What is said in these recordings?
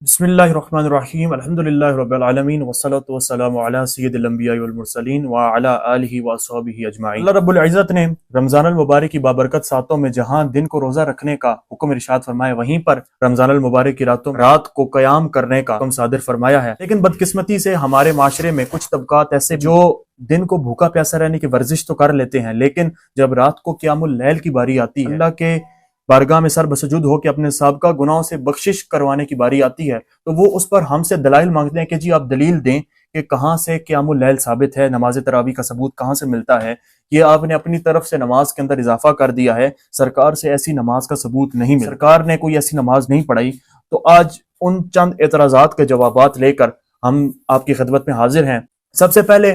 बिस्मिल्लाहिर्रहमानिर्रहीम अल्हम्दुलिल्लाहि रब्बिल आलमीन वस्सलातु वस्सलामु अला सय्यिदिल अंबिया'i वल मुरसलीन व अला आलिहि व अस्हाबिहि अजमाइन। अल्लाह रब्बुल इज़्ज़त ने रमज़ान अल मुबारक की बाबरकत सातों में जहां दिन को रोजा रखने का हुक्म इरशाद फरमाया, वहीं पर रमज़ान अल मुबारक की रातों रात को क़याम करने का हुक्म सादिर फरमाया है। लेकिन बदकिस्मती से हमारे माशरे में कुछ तबकात ऐसे जो दिन को भूखा प्यासा रहने की वर्जिश तो कर लेते हैं, लेकिन जब रात को क़यामुल लैल की बारी आती है, अल्लाह के बारगाह में सर बसजूद हो के अपने साबका गुनाहों से बख्शिश करवाने की बारी आती है, तो वो उस पर हमसे दलाइल मांगते हैं कि जी आप दलील दें कि कहाँ से क़यामुल लैल साबित है, नमाज तरावी का सबूत कहाँ से मिलता है। ये आपने अपनी तरफ से नमाज के अंदर इजाफा कर दिया है, सरकार से ऐसी नमाज का सबूत नहीं मिला, सरकार ने कोई ऐसी नमाज नहीं पढ़ाई। तो आज उन चंद एतराज़ात के जवाबात लेकर हम आपकी खिदमत में हाजिर हैं। सबसे पहले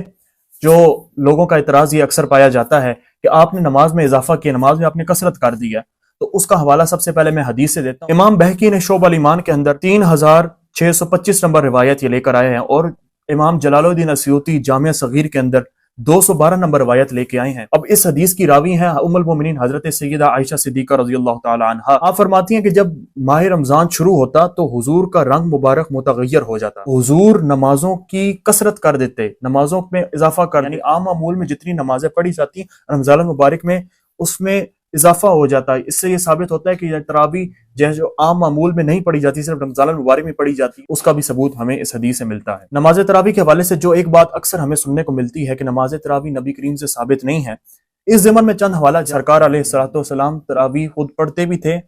जो लोगों का एतराज़ ये अक्सर पाया जाता है कि आपने नमाज में इजाफा किया, नमाज में आपने कसरत कर दी है, तो उसका हवाला सबसे पहले मैं हदीस से देता हूँ। इमाम बहकी ने शोब अल ईमान के अंदर 3625 नंबर रिवायत ये लेकर आए हैं, और इमाम जलालुद्दीन अस्यूती जामिया सगीर के अंदर 212 नंबर रिवायत लेके आए हैं। अब इस हदीस की रावी हैं उम्मुल मोमिनीन हजरत सैयदा आयशा सिद्दीका रज़ियल्लाहु ताला अन्हा। आप फरमाती हैं कि जब माह रमजान शुरू होता तो हुजूर का रंग मुबारक मुतगय्यर हो जाता, हुजूर नमाजों की कसरत कर देते, नमाजों में इजाफा कर, यानी आम मामूल में जितनी नमाजें पढ़ी जाती रमजान मुबारक में उसमें इजाफा हो जाता है। इससे ये साबित होता है कि तरावी जो आम मामूल में नहीं पढ़ी जाती, सिर्फ रमजान मुबारक में पढ़ी जाती, उसका भी सबूत हमें इस हदीस से मिलता है। नमाज तरावी के हवाले से जो एक बात अक्सर हमें सुनने को मिलती है कि नमाज तरावी नबी करीम से साबित नहीं है, इस ज़मन में चंद हवाला, सरकार अलैहिस्सलाम तरावी खुद पढ़ते भी थे,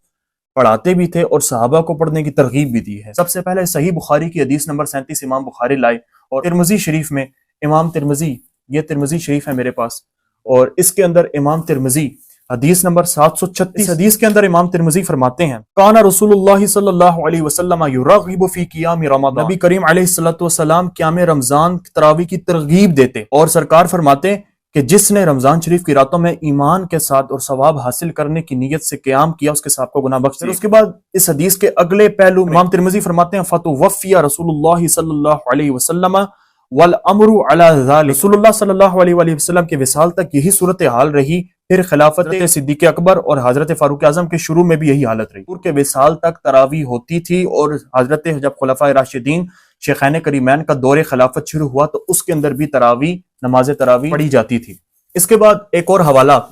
पढ़ाते भी थे और सहाबा को पढ़ने की तरगीब भी दी है। सबसे पहले सही बुखारी की हदीस नंबर 37 इमाम बुखारी लाए, और तिरमिज़ी शरीफ में इमाम तिरमिज़ी, ये तिरमिज़ी शरीफ है मेरे पास, और इसके अंदर इमाम तिरमिज़ी हदीस नंबर 736, हदीस के अंदर इमाम तिरमिज़ी फरमाते हैं, काना रसूलुल्लाह सल्लल्लाहु अलैहि वसल्लम युरग़िबु फी क़ियाम रमज़ान, नबी करीम अलैहिस्सलातु वस्सलाम क़ियाम रमज़ान तरावी की तरगीब देते, और सरकार फरमाते कि जिसने रमजान शरीफ की रातों में ईमान के साथ और सवाब हासिल करने की नीयत से क़याम किया, उसके साथ को गुनाह बख्श दिए। उसके बाद इस हदीस के अगले पहलू इमाम तिरमिज़ी फरमाते हैं, फ़तुवफ़िया रसूलुल्लाह सल्लल्लाहु अलैहि वसल्लम वल अमरु अला ज़ालिक, रसूलुल्लाह सल्लल्लाहु अलैहि वसल्लम के विसाल तक यही सूरत हाल रही, फिर खिलाफत सिद्दीक़ अकबर और हजरत फारूक आज़म के शुरू में भी यही हालत रही। के विसाल तक तरावी होती थी, और हजरत जब खुलफाए राशिदीन शेखैन करीमैन का दौरे खिलाफत शुरू हुआ तो उसके अंदर भी तरावी, नमाज तरावी पढ़ी जाती थी। इसके बाद एक और हवाला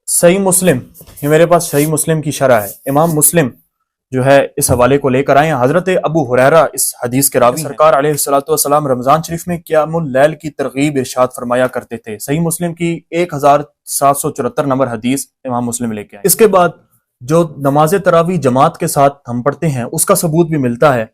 सही मुस्लिम, ये मेरे पास सही मुस्लिम की शरह है, इमाम मुस्लिम जो है इस हवाले को लेकर आए हैं। हजरत अबू हुरैरा इस हदीस के रावी, सरकार अलैहिस्सलातु वस्सलाम रमजान शरीफ में क़ियामुल लैल की तरगीब इरशाद फरमाया करते थे। सही मुस्लिम की 1774 नंबर हदीस इमाम मुस्लिम लेके आए। इसके बाद जो नमाज तरावी जमात के साथ हम पढ़ते हैं उसका सबूत भी मिलता है।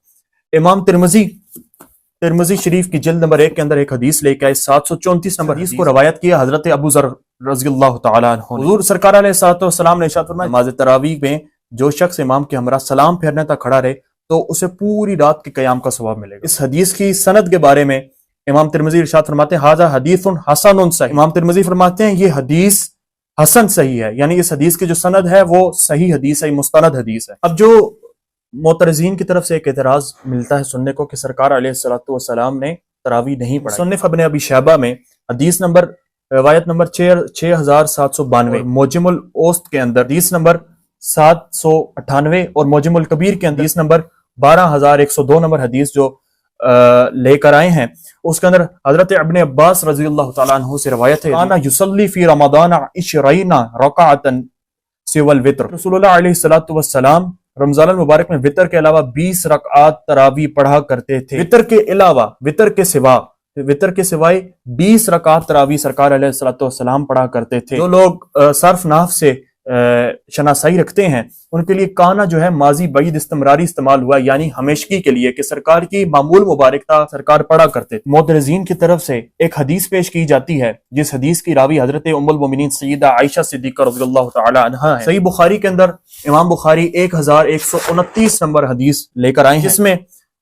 इमाम तिरमिज़ी शरीफ की जिल्द नंबर 1 के अंदर एक हदीस लेके आए, 734 नंबर हदीस को रवायत किया हजरत अबू ज़र रज़ियल्लाहु ताला अन्हु। हुज़ूर सरकार अलैहिस्सलातु वस्सलाम ने इरशाद फरमाया, नमाज तरावी में जो शख्स इमाम के हमरा सलाम फेरने तक खड़ा रहे तो उसे पूरी रात के क़याम का सवाब मिलेगा। इस हदीस की सनद के बारे में इमाम तिरमिज़ी इरशाद फरमाते हैं, हाज़ा हदीसुन हसनुन सही, इमाम तिरमिज़ी फरमाते हैं ये हदीस हसन सही है, यानी इस हदीस की जो सनद है वो सही हदीस है, मुस्तनद हदीस है। अब जो मोतरजीन की तरफ से एक एतराज मिलता है सुनने को कि सरकार अलैहिस्सलातु वस्सलाम ने तरावी नहीं पढ़ाई, मुसन्निफ़ इब्न अबी शैबा में हदीस नंबर रिवायत नंबर 6792, मोजमुल औसत के अंदर हदीस नंबर 798 और मोजमुल कबीर के हदीस नंबर 12102 नंबर हदीस जो लेकर आए हैं, उसके अंदर हजरत इब्न अब्बास रज़ियल्लाहु ताला अन्हु से रिवायत है, काना युसल्ली फी रमज़ान 20 रकाअतन सिवल वित्र, रसूलुल्लाह अलैहिस्सलातु वस्सलाम रमजान मुबारक में वितर के अलावा 20 रकात तरावी पढ़ा करते थे। वितर के अलावा, वितर के सिवाय 20 रकात तरावी सरकार अलैहिस्सलातु वस्सलाम पढ़ा करते थे। जो लोग सर्फ नाफ से शनासाई रखते हैं उनके लिए काना जो है माजी बईद इस्तेमरारी इस्तेमाल हुआ, यानी हमेशगी के लिए कि सरकार की मामूल मुबारक था, सरकार पढ़ा करते। मोतरजीन की तरफ से एक हदीस पेश की जाती है जिस हदीस की रावी हजरत उम्मुल मोमिनीन सैयदा आयशा सिद्दीका रज़ियल्लाहु ताला अन्हा है। सही बुखारी के अंदर इमाम बुखारी 1129 नंबर हदीस लेकर आए हैं, जिसमें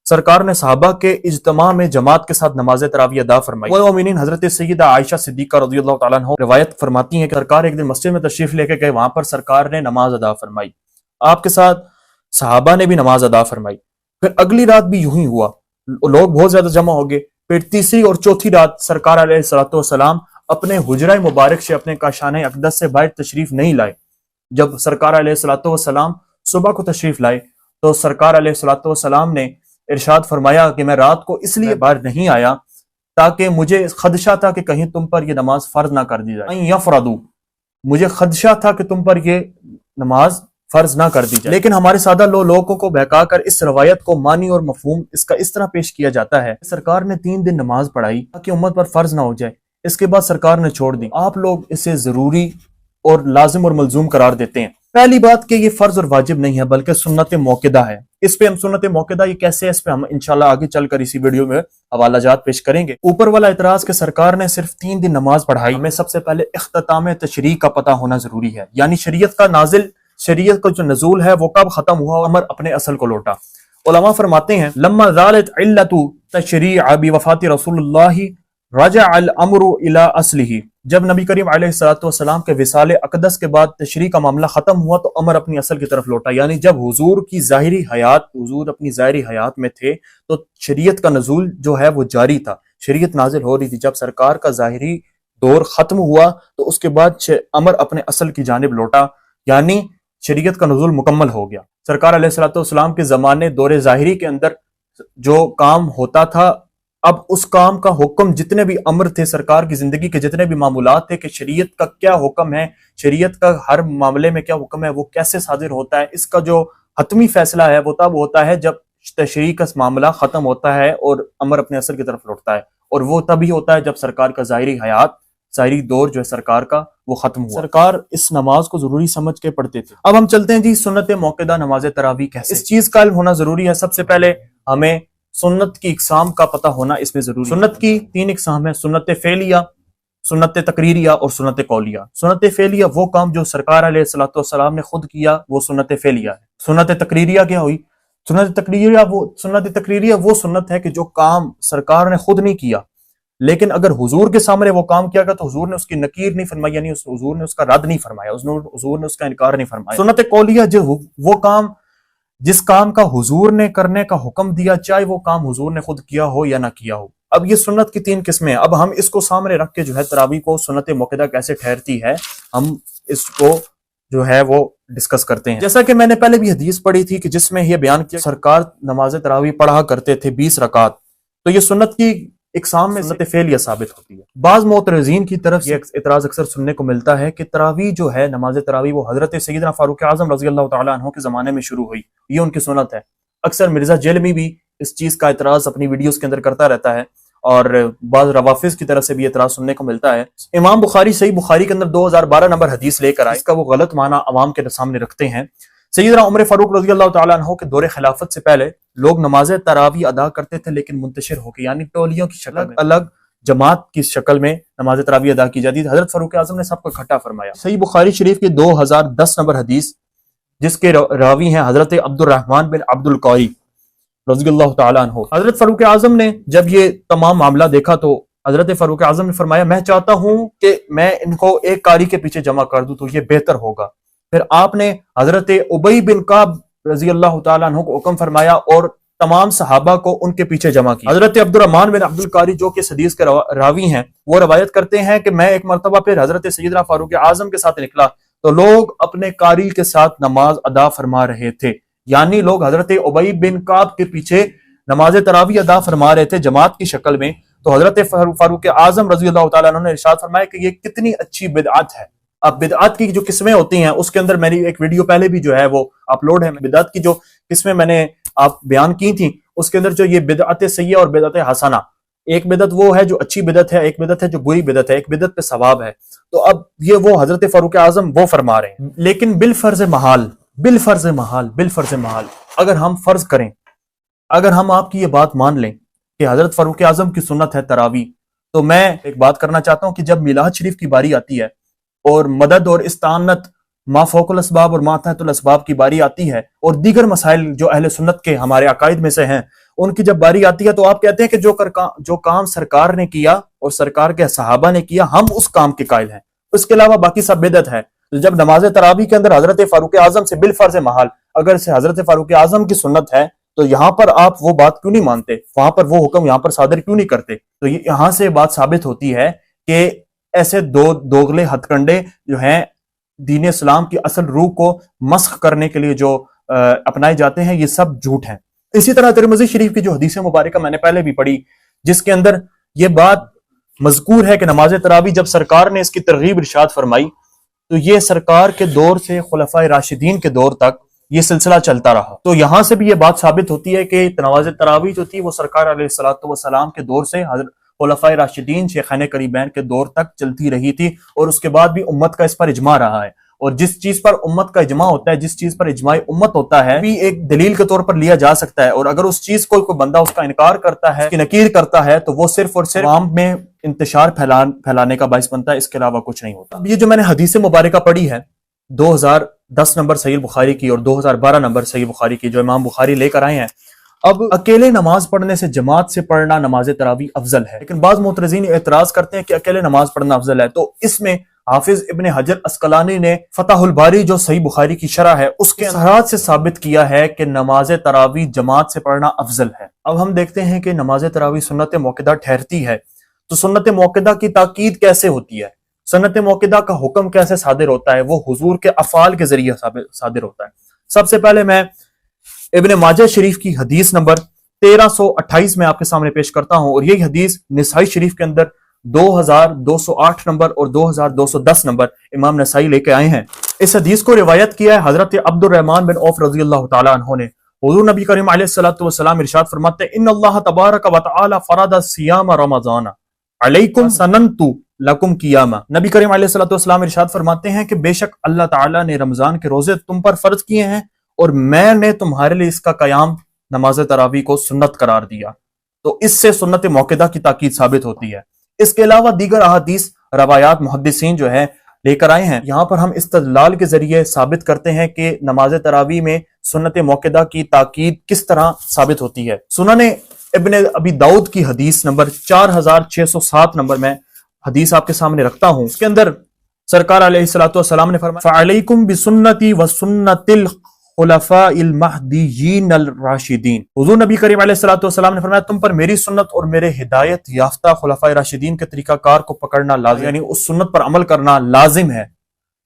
सरकार ने सहाबा के इज्तिमा में जमात के साथ नमाज तरावी अदा फरमाई। वो मोमिनीन हजरत सैयदा आयशा सिद्दीका रज़ियल्लाहु ताला अन्हा रिवायत फरमाती हैं कि सरकार एक दिन मस्जिद में तशरीफ लेके गए, वहां पर सरकार ने नमाज अदा फरमाई, आपके साथ सहाबा ने भी नमाज अदा फरमाई। फिर अगली रात भी यूं ही हुआ, लोग बहुत ज्यादा जमा हो गए। फिर तीसरी और चौथी रात सरकार अलैहिस्सलातु वस्सलाम अपने हुजरा मुबारक से, अपने काशाने अक़दस से बाहर तशरीफ नहीं लाए। जब सरकार अलैहिस्सलातु वस्सलाम सुबह को तशरीफ लाए تو سرکار علیہ الصلوۃ والسلام نے ارشاد فرمایا کہ میں رات کو اس لیے باہر نہیں آیا تاکہ مجھے خدشہ تھا کہ کہیں تم پر یہ نماز فرض نہ کر دی جائے، یفرضوا، مجھے خدشہ تھا کہ تم پر یہ نماز فرض نہ کر دی جائے۔ لیکن ہمارے سادہ لوگوں کو بہکا کر اس روایت کو معنی اور مفہوم اس کا اس طرح پیش کیا جاتا ہے، سرکار نے 3 دن نماز پڑھائی تاکہ امت پر فرض نہ ہو جائے، اس کے بعد سرکار نے چھوڑ دی۔ آپ لوگ اسے ضروری اور لازم اور ملزوم قرار دیتے ہیں۔ پہلی بات کہ یہ فرض اور واجب نہیں ہے بلکہ سنت موقدہ ہے۔ اس پہ ہم سنت موقدہ یہ کیسے ہے، اس پہ ہم انشاءاللہ آگے چل کر اسی ویڈیو میں حوالہ جات پیش کریں گے۔ اوپر والا اعتراض کہ سرکار نے صرف 3 دن نماز پڑھائی، ہمیں سب سے پہلے اختتام تشریع کا پتہ ہونا ضروری ہے، یعنی شریعت کا جو نزول ہے وہ کب ختم ہوا، امر اپنے اصل کو لوٹا۔ علماء فرماتے ہیں لما زالت علت تشریع بوفات رسول اللہ رجع الامر الى اصلہ، جب نبی کریم علیہ الصلوۃ والسلام کے وصال اقدس کے بعد تشریع کا معاملہ ختم ہوا تو امر اپنی اصل کی طرف لوٹا، یعنی جب حضور اپنی ظاہری حیات میں تھے تو شریعت کا نزول جو ہے وہ جاری تھا، شریعت نازل ہو رہی تھی۔ جب سرکار کا ظاہری دور ختم ہوا تو اس کے بعد امر اپنے اصل کی جانب لوٹا، یعنی شریعت کا نزول مکمل ہو گیا۔ سرکار علیہ الصلوۃ والسلام کے زمانے دور ظاہری کے اندر جو کام ہوتا تھا، اب اس کام کا حکم، جتنے بھی امر تھے سرکار کی زندگی کے، جتنے بھی معمولات تھے کہ شریعت کا کیا حکم ہے، شریعت کا ہر معاملے میں کیا حکم ہے، وہ کیسے صادر ہوتا ہے، اس کا جو حتمی فیصلہ ہے وہ تب ہوتا ہے جب تشریع کا معاملہ ختم ہوتا ہے اور امر اپنے اصل کی طرف لوٹتا ہے، اور وہ تبھی ہوتا ہے جب سرکار کا ظاہری دور جو ہے سرکار کا وہ ختم ہوا۔ سرکار اس نماز کو ضروری سمجھ کے پڑھتے تھے۔ اب ہم چلتے ہیں جی سنت موقدہ نماز تراویح کیسے، اس چیز کا علم ہونا ضروری ہے۔ سب سے پہلے ہمیں سنت کی اقسام کا پتہ ہونا اس میں ضروری ہے۔ سنت کی 3 اقسام ہیں، سنت فعلیہ، سنت تقریریہ اور سنت قولیہ۔ سنت فعلیہ وہ کام جو سرکار علیہ الصلوۃ والسلام نے خود کیا، وہ سنت فعلیہ ہے۔ سنت تقریریہ کیا ہوئی؟ سنت تقریریہ وہ سنت ہے کہ جو کام سرکار نے خود نہیں کیا، لیکن اگر حضور کے سامنے وہ کام کیا گیا تو حضور نے اس کی نکیر نہیں فرمائی، یعنی حضور نے اس کا رد نہیں فرمایا، حضور نے اس کا انکار نہیں فرمایا۔ سنت قولیہ جو وہ کام جس کام کا حضور نے کرنے کا حکم دیا، چاہے وہ کام حضور نے خود کیا ہو یا نہ کیا ہو۔ اب یہ سنت کی 3 قسمیں ہیں۔ اب ہم اس کو سامنے رکھ کے جو ہے تراویح کو سنت موقدہ کیسے ٹھہرتی ہے، ہم اس کو جو ہے وہ ڈسکس کرتے ہیں۔ جیسا کہ میں نے پہلے بھی حدیث پڑھی تھی کہ جس میں یہ بیان کیا سرکار نماز تراویح پڑھا کرتے تھے 20 رکعت، تو یہ سنت کی اقسام میں سنت فعلیہ ثابت ہوتی ہے۔ بعض معترضین کی طرف یہ اعتراض اکثر سننے کو ملتا ہے کہ تراویح جو ہے، نماز تراویح، وہ حضرت سیدنا فاروق اعظم رضی اللہ تعالیٰ عنہ کے زمانے میں شروع ہوئی، یہ ان کی سنت ہے۔ اکثر مرزا جیلمی بھی اس چیز کا اعتراض اپنی ویڈیوز کے اندر کرتا رہتا ہے، اور بعض روافظ کی طرف سے بھی اعتراض سننے کو ملتا ہے۔ امام بخاری صحیح بخاری کے اندر 2012 نمبر حدیث لے کر آئے، اس کا وہ غلط معنی عوام کے سامنے رکھتے ہیں۔ سیدنا عمر فاروق رضی اللہ تعالیٰ عنہ کے دور خلافت سے پہلے لوگ نماز تراویح ادا کرتے تھے، لیکن منتشر ہو کے، یعنی ٹولیوں کی شکل میں، الگ جماعت کی شکل میں نماز تراویح ادا کی جاتی تھی۔ حضرت فاروق اعظم نے سب کو اکٹھا فرمایا۔ صحیح بخاری شریف کی 2010 نمبر حدیث، جس کے راوی ہیں حضرت عبد الرحمن بن عبد القاری رضی اللہ تعالیٰ عنہ۔ حضرت فاروق اعظم نے جب یہ تمام معاملہ دیکھا تو حضرت فاروق اعظم نے فرمایا میں چاہتا ہوں کہ میں ان کو ایک قاری کے پیچھے جمع کر دوں تو یہ بہتر ہوگا۔ پھر آپ نے حضرت ابی بن کعب رضی اللہ تعالیٰ عنہ کو حکم فرمایا اور تمام صحابہ کو ان کے پیچھے جمع کیا۔ حضرت عبد الرحمن بن عبد القاری جو کہ اس حدیث کے راوی ہیں، وہ روایت کرتے ہیں کہ میں ایک مرتبہ پھر حضرت سیدنا فاروق اعظم کے ساتھ نکلا تو لوگ اپنے قاری کے ساتھ نماز ادا فرما رہے تھے، یعنی لوگ حضرت ابی بن کعب کے پیچھے نماز تراویح ادا فرما رہے تھے جماعت کی شکل میں۔ تو حضرت فاروق اعظم رضی اللہ تعالیٰ عنہ نے ارشاد فرمایا کہ یہ کتنی اچھی بدعت ہے۔ اب بدعت کی جو قسمیں ہوتی ہیں اس کے اندر میری ایک ویڈیو پہلے بھی جو ہے وہ اپلوڈ ہے، بدعت کی جو قسمیں میں نے آپ بیان کی تھیں اس کے اندر جو یہ بدعت سیئہ اور بدعت حسنہ، ایک بدعت وہ ہے جو اچھی بدعت ہے، ایک بدعت ہے جو بری بدعت ہے، ایک بدعت پہ ثواب ہے۔ تو اب یہ وہ حضرت فاروق اعظم وہ فرما رہے ہیں، لیکن بالفرض محال اگر ہم فرض کریں، اگر ہم آپ کی یہ بات مان لیں کہ حضرت فاروق اعظم کی سنت ہے تراویح، تو میں ایک بات کرنا چاہتا ہوں کہ جب میلاد شریف کی باری آتی ہے اور مدد اور استعانت ما فوق الاسباب اور ما تحت الاسباب کی باری آتی ہے اور دیگر مسائل جو اہل سنت کے ہمارے عقائد میں سے ہیں ان کی جب باری آتی ہے تو آپ کہتے ہیں کہ جو کام سرکار نے کیا اور سرکار کے صحابہ نے کیا ہم اس کام کے قائل ہیں، اس کے علاوہ باقی سب بدعت ہے۔ جب نماز تراویح کے اندر حضرت فاروق اعظم سے بالفرض محال اگر سے حضرت فاروق اعظم کی سنت ہے تو یہاں پر آپ وہ بات کیوں نہیں مانتے، وہاں پر وہ حکم یہاں پر صادر کیوں نہیں کرتے؟ تو یہاں سے بات ثابت ہوتی ہے کہ ایسے دوغلے ہتھ کنڈے جو ہیں دین اسلام کی اصل روح کو مسخ کرنے کے لیے جو अपनाए जाते हैं ये सब झूठ हैं। इसी तरह तिरमिज़ी शरीफ की जो हदीस मुबारक मैंने पहले भी पढ़ी, जिसके अंदर ये बात मज़कूर है कि नमाज तरावी जब सरकार ने इसकी तरगीब इरशाद फरमाई तो ये सरकार के दौर से खुलफाए राशिदीन के दौर तक ये सिलसिला चलता रहा। तो यहां से भी ये बात साबित होती है कि नमाज तरावी जो थी वो सरकार अलैहिस्सलातु वस्सलाम के दौर से खुलफाए राशिदीन शेखैन करीबैन के दौर तक चलती रही थी, और उसके बाद भी उम्मत का इस पर इजमा रहा है। और जिस चीज पर उम्मत का इजमा होता है, जिस चीज पर इजमाई उम्मत होता है, भी एक दलील के तौर पर लिया जा सकता है। और अगर उस चीज को कोई बंदा उसका इनकार करता है, नकीर करता है, तो वो सिर्फ और सिर्फ आम में इंतशार फैलाने का बाइस बनता है, इसके अलावा कुछ नहीं होता। ये जो मैंने हदीस मुबारक पढ़ी है 2010 नंबर सही बुखारी की और 2012 नंबर सही बुखारी की, जो इमाम बुखारी लेकर आए हैं, अब अकेले नमाज पढ़ने से जमात से पढ़ना नमाज तरावी अफजल है, लेकिन बाज मुतरजीन एतराज करते हैं कि अकेले नमाज पढ़ना अफजल है। तो इसमें हाफिज इब्न हजर अस्कलानी ने फतहुल बारी जो सही बुखारी की शरह है उसके असरात से साबित किया है कि नमाज तरावी जमात से पढ़ना अफजल है। अब हम देखते हैं कि नमाज तरावी सुन्नत मौक़िदा ठहरती है, तो सुन्नत मौक़िदा की ताकीद कैसे होती है, सुन्नत मौक़िदा का हुक्म कैसे सादिर होता है, वो हुजूर के अफ़ाल के जरिए सादिर होता है। सबसे पहले मैं इब्न माजा शरीफ की हदीस नंबर 1328 में आपके सामने पेश करता हूं, और यही हदीस निसाई शरीफ के अंदर 2208 नंबर और 2210 नंबर इमाम नसाई लेके आए हैं। इस हदीस को रिवायत किया है हजरत अब्दुर्रहमान बिन औफ रज़ी अल्लाह तआला अन्हु ने। हुज़ूर नबी करीम अलैहिस्सलातु वस्सलाम इरशाद फरमाते हैं, इन्नल्लाह तबारक व तआला फरदा सियाम रमज़ान अलैकुम सननतु लकुम कियामा। नबी करीम अलैहिस्सलातु वस्सलाम इरशाद फरमाते हैं कि बेशक अल्लाह ताला ने रमजान के रोजे तुम पर फर्ज किए हैं और मैंने तुम्हारे लिए इसका कयाम नमाज तरावी को सुन्नत करार दिया। तो इससे सुन्नत मौक़िदा की ताकीद साबित होती है। इसके अलावा दीगर अहादीस रवायात मुहद्दिसीन जो है लेकर आए हैं। यहाँ पर हम इस्तदलाल के जरिए साबित करते हैं कि नमाज तरावी में सुन्नत मौक़िदा की ताकीद किस तरह साबित होती है। सुनने इब्न अबी दाऊद की हदीस नंबर 4607 नंबर में हदीस आपके सामने रखता हूं। इसके अंदर सरकार अलैहिस्सलातु वस्सलाम ने फरमाया, फअलैकुम बिसुन्नती व सुन्नतिल खुलफाइल महदीयीन अल राशिदीन। हुजूर नबी करीम अलैहिस्सलातु वस्सलाम ने फरमाया, तुम पर मेरी सुन्नत और मेरे हिदायत याफ्ता खुलफाए राशिदीन के तरीकाकार को पकड़ना लाजिम, यानी उस सुन्नत पर अमल करना लाजिम है।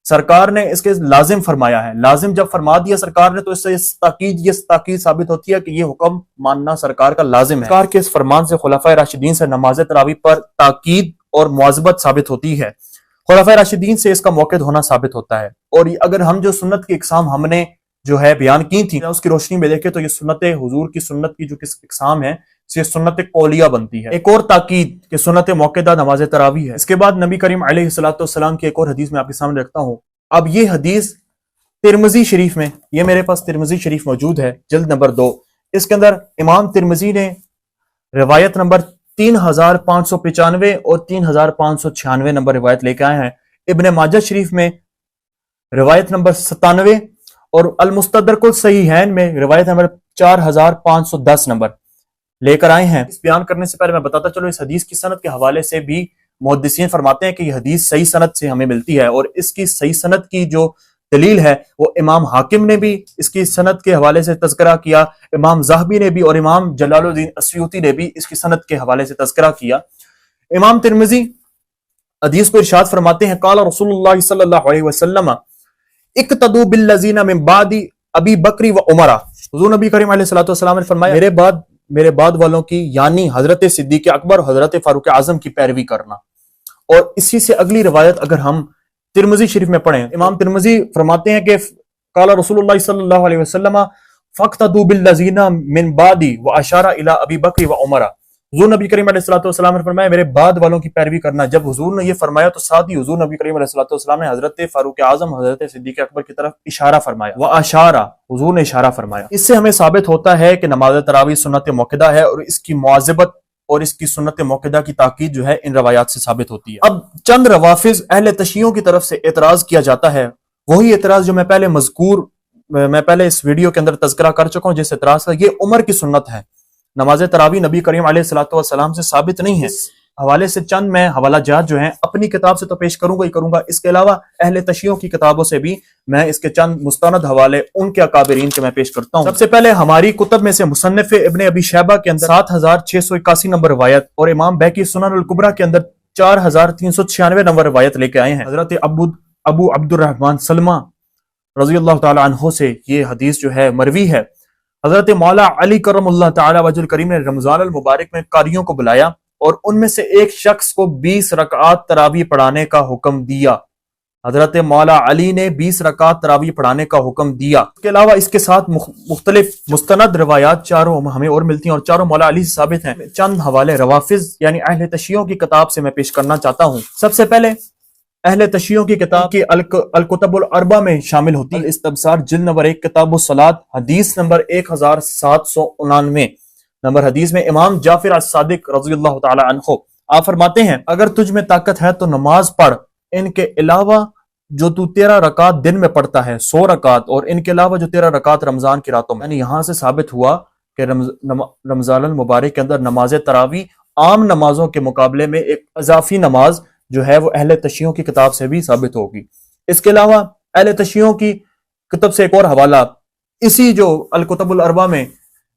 सरकार ने इसके लाजिम फरमाया है। लाजिम जब फरमा दिया सरकार ने, तो इससे ये ताकीद साबित होती है कि ये हुक्म मानना सरकार का लाजिम है। सरकार के इस फरमान से खुलफाए राशिदीन से नमाज तरावी पर ताकीद और मुआज़बत साबित होती है। खुलफाए राशिदीन से इसका मौक़िद होना साबित होता है। और अगर हम जो सुन्नत की इक़साम हमने जो है बयान की थी, उसकी रोशनी में देखें तो ये सुन्नत हुजूर की सुन्नत की जो इक़साम है ये सुन्नत कौलिया बनती है। एक और ताकीद कि सुन्नत मौक़िदा नमाज तरावी है। इसके बाद नबी करीम अलैहिस्सलातु वस्सलाम की एक और हदीस में आपके सामने रखता हूँ। अब ये हदीस तिरमिज़ी शरीफ में, ये मेरे पास तिरमिज़ी शरीफ मौजूद है जल्द नंबर 2। इसके अंदर इमाम तिरमिज़ी ने रिवायत नंबर 3595 और 3596 नंबर रिवायत लेके आए हैं। इब्न माजा शरीफ में रिवायत नंबर 97 और अल मुस्तदरकुल सहीहैन में रिवायत नंबर 4510 नंबर लेकर आए हैं। इस बयान करने से पहले मैं बताता चलो, इस हदीस की सनद के हवाले से भी मुहद्दिसीन फरमाते हैं कि यह हदीस सही सनद से हमें मिलती है, और इसकी सही सनद की जो दलील है वो इमाम हाकिम ने भी इसकी सनद के हवाले से तज़किरा किया, इमाम ज़हबी ने भी और इमाम जलालुद्दीन अस्यूती ने भी इसकी सनद के हवाले से तज़किरा किया। इमाम तिरमिज़ी हदीस को इरशाद फरमाते हैं, क़ाल रसूलुल्लाह सल्लल्लाहु अलैहि वसल्लम इक्तदू बिल्लज़ीना मिन बादी अबी बकरी व उमरा। हुज़ूर नबी करीम अलैहिस्सलातु वस्सलाम ने फरमाया, मेरे बाद वालों की यानी हजरत सिद्दीक़ अकबर और हजरत फारूक आज़म की पैरवी करना। और इसी से अगली रिवायत अगर हम तिरमिज़ी शरीफ में पढ़ें, इमाम तिरमिज़ी फरमाते हैं कि क़ाल रसूलुल्लाह सल्लल्लाहु अलैहि वसल्लम फ़क़्तदू बिल्लज़ीना मिन बादी व अशारा इला अबी बकरी व उमरा। हुज़ूर नबी करीम अलैहिस्सलातु वस्सलाम ने फरमाया, मेरे बाद वालों की पैरवी करना। जब हुज़ूर ने ये फरमाया तो साथ ही हुज़ूर नबी करीम अलैहिस्सलातु वस्सलाम ने हजरत फारूक आज़म हजरत सिद्दीक़ अकबर की तरफ इशारा फरमाया। व अशारा, हुज़ूर ने इशारा फरमाया। इससे हमें साबित होता है कि नमाज तरावी सुन्नत मौक़िदा है, और इसकी मुआज़बत और इसकी सुन्नत मौक़िदा की ताकीद जो है इन रवायात से साबित होती है। अब चंद रवाफिज अहले तशय्युं की तरफ से एतराज किया जाता है, वही एतराज जो मैं पहले इस वीडियो के अंदर तज़किरा कर चुका हूँ। जिस एतराज का ये उमर की सुन्नत है, नमाज तरावी नबी करीम अलैहिस्सलातु वस्सलाम से साबित नहीं है। इस हवाले से चंद मैं हवाला जात जो हैं अपनी किताब से तो पेश करूंगा ही करूंगा, इसके अलावा अहले तशय्युं की किताबों से भी मैं इसके चंद मुस्तनद हवाले उनके अकाबिरीन के मैं पेश करता हूँ। सबसे पहले हमारी कुतुब में से मुसन्निफ इब्न अबी शैबा के अंदर 7681 नंबर रिवायत और इमाम बैकी सुनन अल कुबरा के अंदर 4396 नंबर रिवायत लेके आए हैं। हजरत अबू अब्दुर्रहमान सलमा رضی اللہ تعالی عنہ سے یہ حدیث جو ہے مروی ہے، حضرت مولا علی کرم اللہ تعالی وجہ الکریم نے رمضان المبارک میں قاریوں کو بلایا اور ان میں سے ایک شخص کو 20 رکعات تراویح پڑھانے کا حکم دیا۔ حضرت مولا علی نے 20 رکعات تراویح پڑھانے کا حکم دیا۔ اس کے علاوہ اس کے ساتھ مختلف مستند روایات چاروں ہمیں اور ملتی ہیں اور چاروں مولا علی سے ثابت ہیں۔ چند حوالے روافظ یعنی اہل تشیعوں کی کتاب سے میں پیش کرنا چاہتا ہوں۔ سب سے پہلے اہل تشیعوں کی کتاب کی الکتب الاربع میں شامل ہوتی ہے الاستبصار جلد نمبر 1 کتاب الصلاۃ حدیث نمبر 1799 نمبر حدیث میں امام جعفر الصادق رضی اللہ تعالی عنہ آپ فرماتے ہیں اگر تجھ میں طاقت ہے تو نماز پڑھ، ان کے علاوہ جو تو 13 رکعات دن میں پڑھتا ہے 100 رکعات، اور ان کے علاوہ جو 13 رکعات رمضان کی راتوں میں، یعنی یہاں سے ثابت ہوا کہ رمضان المبارک کے اندر نماز تراویح عام نمازوں کے مقابلے میں ایک اضافی نماز جو ہے وہ اہل تشیعوں کی کتاب سے بھی ثابت ہوگی۔ اس کے علاوہ اہل تشیعوں کی کتب سے ایک اور حوالہ اسی جو الکتب الاربع میں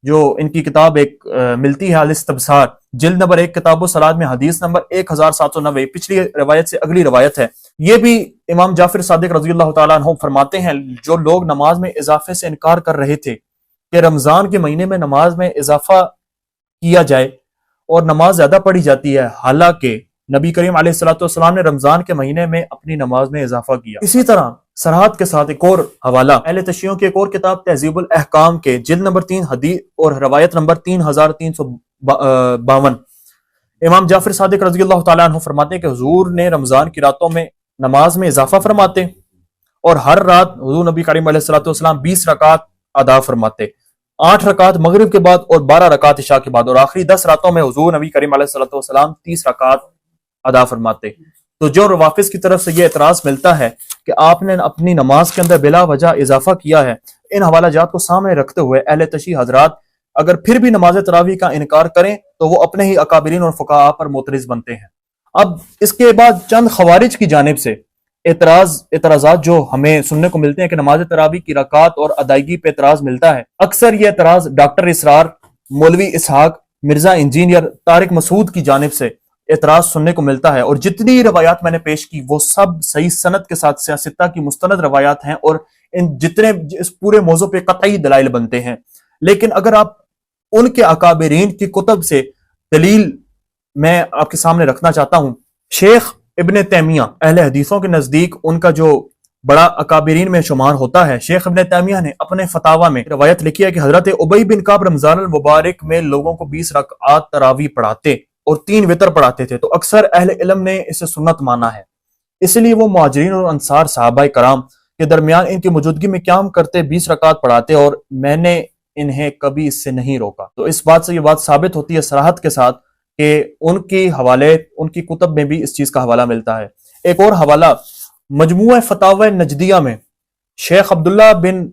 جو ان کی کتاب ایک ملتی ہے الاستبصار جلد نمبر 1 کتاب الصلاۃ میں حدیث نمبر 1790 پچھلی روایت سے اگلی روایت ہے۔ یہ بھی امام جعفر صادق رضی اللہ تعالیٰ عنہ فرماتے ہیں جو لوگ نماز میں اضافے سے انکار کر رہے تھے کہ رمضان کے مہینے میں نماز میں اضافہ کیا جائے اور نماز زیادہ پڑھی جاتی ہے، حالانکہ نبی کریم علیہ الصلوۃ والسلام نے رمضان کے مہینے میں اپنی نماز میں اضافہ کیا۔ اسی طرح صراحت کے ساتھ ایک اور حوالہ اہل تشیعوں کی ایک اور کتاب تہذیب الاحکام کے جلد نمبر 3 حدیث اور روایت نمبر 3352 امام جعفر صادق رضی اللہ تعالیٰ عنہ فرماتے ہیں کہ حضور نے رمضان کی راتوں میں نماز میں اضافہ فرماتے اور ہر رات حضور نبی کریم علیہ الصلوۃ والسلام 20 رکعات ادا فرماتے، 8 رکعت مغرب کے بعد اور 12 رکعت عشاء کے بعد، اور آخری 10 راتوں میں حضور نبی کریم علیہ الصلوۃ والسلام 30 رکعت ادا فرماتے۔ تو جو روافظ کی طرف سے یہ اعتراض ملتا ہے کہ آپ نے اپنی نماز کے اندر بلا وجہ اضافہ کیا ہے، ان حوالہ جات کو سامنے رکھتے ہوئے اہل تشیع حضرات اگر پھر بھی نماز تراویح کا انکار کریں تو وہ اپنے ہی اکابرین اور فقہاء پر معترض بنتے ہیں۔ اب اس کے بعد چند خوارج کی جانب سے اعتراضات جو ہمیں سننے کو ملتے ہیں کہ نماز تراویح کی رکعات اور ادائیگی پہ اعتراض ملتا ہے۔ اکثر یہ اعتراض ڈاکٹر اسرار، مولوی اسحاق، مرزا انجینئر طارق مسعود کی جانب سے اعتراض سننے کو ملتا ہے، اور جتنی روایات میں نے پیش کی وہ سب صحیح سند کے ساتھ سیاستہ کی مستند روایات ہیں اور ان جتنے اس پورے موضوع پہ قطعی دلائل بنتے ہیں۔ لیکن اگر آپ ان کے اکابرین کی کتب سے دلیل میں آپ کے سامنے رکھنا چاہتا ہوں، شیخ ابن تیمیہ اہل حدیثوں کے نزدیک ان کا جو بڑا اکابرین میں شمار ہوتا ہے، شیخ ابن تیمیہ نے اپنے فتاوی میں روایت لکھی ہے کہ حضرت ابی بن کعب رمضان المبارک میں لوگوں کو 20 رکعات تراویح پڑھاتے اور 3 وتر پڑھاتے تھے، تو اکثر اہل علم نے اسے سنت مانا ہے، اس لیے وہ مہاجرین اور انصار صحابہ کرام کے درمیان ان کی موجودگی میں قیام کرتے 20 رکعات پڑھاتے اور میں نے انہیں کبھی اس سے نہیں روکا۔ تو اس بات سے یہ بات ثابت ہوتی ہے صراحت کے ساتھ کہ ان کی حوالے ان کی کتب میں بھی اس چیز کا حوالہ ملتا ہے۔ ایک اور حوالہ مجموعہ فتاوی نجدیہ میں شیخ عبداللہ بن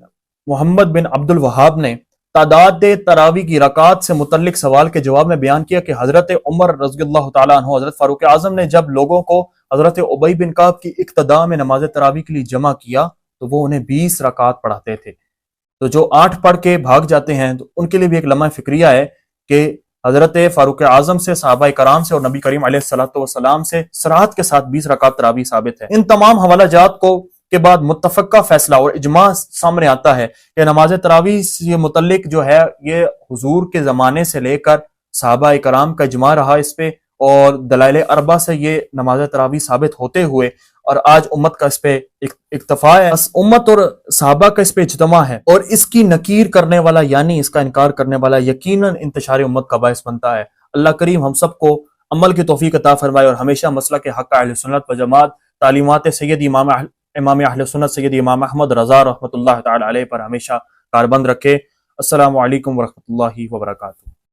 محمد بن عبد الوہاب نے تعداد تراویح کی رکعات سے متعلق سوال کے جواب میں بیان کیا کہ حضرت عمر رضی اللہ تعالیٰ عنہ حضرت فاروق اعظم نے جب لوگوں کو حضرت ابی بن کعب کی اقتداء میں نماز تراویح کے لیے جمع کیا تو وہ انہیں 20 رکعات پڑھاتے تھے، تو جو 8 پڑھ کے بھاگ جاتے ہیں تو ان کے لیے بھی ایک لمحہ فکریہ ہے کہ حضرت فاروق اعظم سے، صحابہ کرام سے اور نبی کریم علیہ الصلوۃ والسلام سے صراحت کے ساتھ 20 رکعت تراویح ثابت ہے۔ ان تمام حوالہ جات کو کے بعد متفقہ فیصلہ اور اجماع سامنے آتا ہے کہ نماز تراویح سے متعلق جو ہے یہ حضور کے زمانے سے لے کر صحابہ کرام کا اجماع رہا اس پہ، اور دلائل اربع سے یہ نماز تراویح ثابت ہوتے ہوئے اور آج امت کا اس پہ اکتفا ہے، امت اور صحابہ کا اس پہ اجتماع ہے، اور اس کی نکیر کرنے والا یعنی اس کا انکار کرنے والا یقیناً انتشار امت کا باعث بنتا ہے۔ اللہ کریم ہم سب کو عمل کی توفیق عطا فرمائے اور ہمیشہ مسلک حق اہل سنت و جماعت، تعلیمات سید امام اہل سنت سید امام احمد رضا رحمۃ اللہ تعالی علیہ پر ہمیشہ کاربند رکھے۔ السلام علیکم ورحمۃ اللہ وبرکاتہ۔